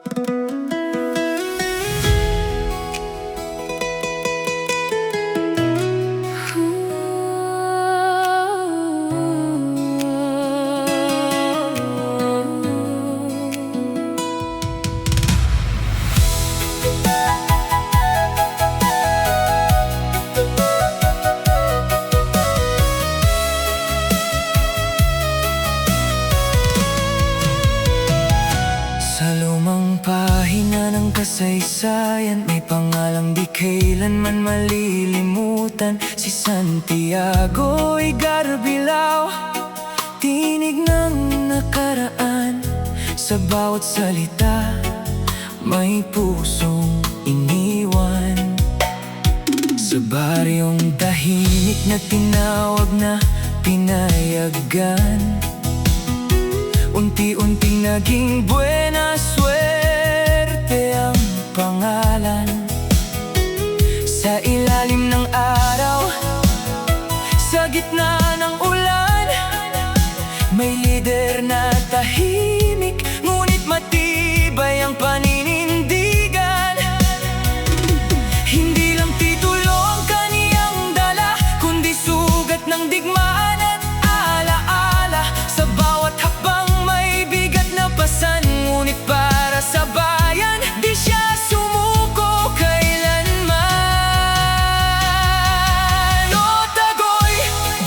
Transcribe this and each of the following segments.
Sa lumang pahina ng kasaysayan, may pangalang di kailanman malilimutan. Si Santiago Igarbilao, tinig ng nakaraan. Sa bawat salita, may pusong iniwan. Sa baryong tahimik na tinawag na pinayagan, unti-unting naging buena suerte ang pangalan. Sa ilalim ng araw, sa gitna ng ulan, may lider na tahimik, ngunit matibay ang paninindigan. Hindi lang titulo ang kaniyang dala, kundi sugat ng digmaan at alaala. Sa bawat hakbang may bigat na pasan, ngunit para sa bayan di siya sumuko kailanman. O Tagoy,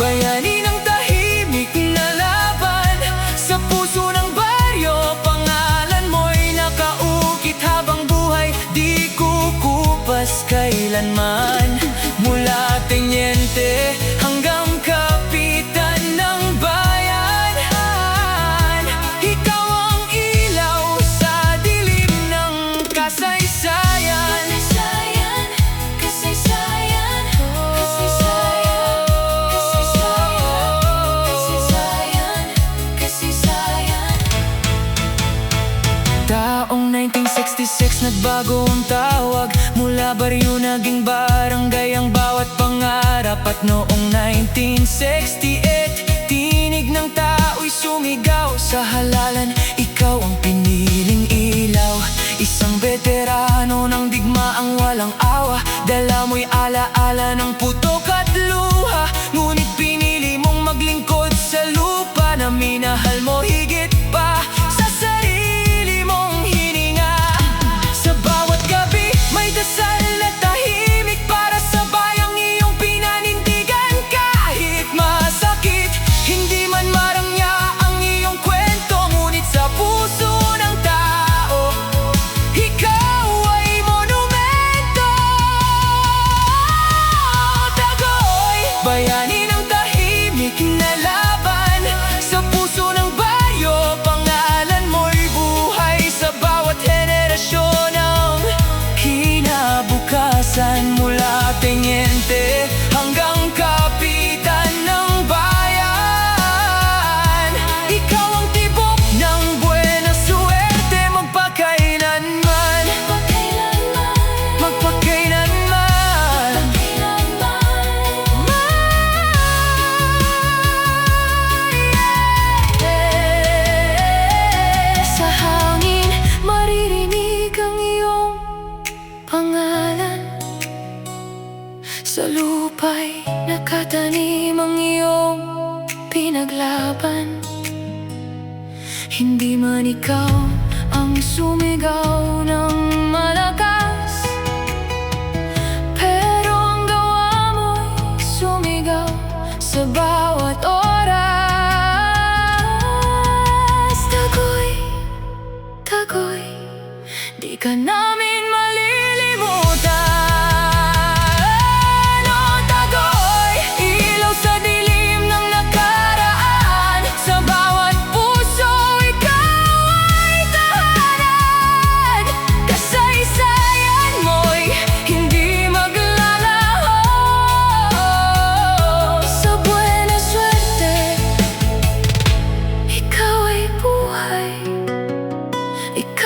bayani ng tahimik na laban. Sa puso ng baryo, pangalan mo'y nakaukit habang buhay di kukupas kailanman. Mula tenyente hanggang kapitan ng bayan, ikaw ang ilaw sa dilim ng kasaysayan. Kasaysayan, kasaysayan, kasaysayan, kasaysayan, kasaysayan. Taong 1966 nagbago ang tawag, mula baryo naging barangay ang bawat pangarap. At noong 1968, tinig ng tao'y sumigaw. Sa halalan, ikaw ang piniling ilaw. Isang veterano ng digmaang walang awa, dala mo'y alaala ng putok at luha. Ngunit pinili mong maglingkod sa lupa na minahal mo higit pa sa sarili mong hininga. Sa bawat gabi may dasal na tahimik para sa bayang iyong pinanindigan. Kahit masakit, hindi man marangya ang iyong kwento, ngunit sa puso ng tao, ikaw ay monumento. Tagoy, bayani ng tahimik na laban. Sa puso ng baryo, pangalan mo'y buhay sa bawat henerasyon ng kinabukasan. Mula tenyente hanggang kapitan ng bayan, ikaw ang tibok ng buena suerte magpakailanman. Magpakailanman, Magpakailanman. sa hangin maririnig ang iyong pangalan. Sa lupa'y nakatanim ang iyong pinaglaban. Hindi man ikaw ang sumigaw ng malakas, pero ang gawa mo'y sumigaw sa bawat oras. Tagoy, tagoy, di ka namin malilimutan. O Tagoy, ilaw sa dilim ng nakaraan. Sa bawat puso, ikaw ay tahanan. Kasaysayan mo'y hindi maglalaho. Sa buena suerte, ikaw ay buhay. Ikaw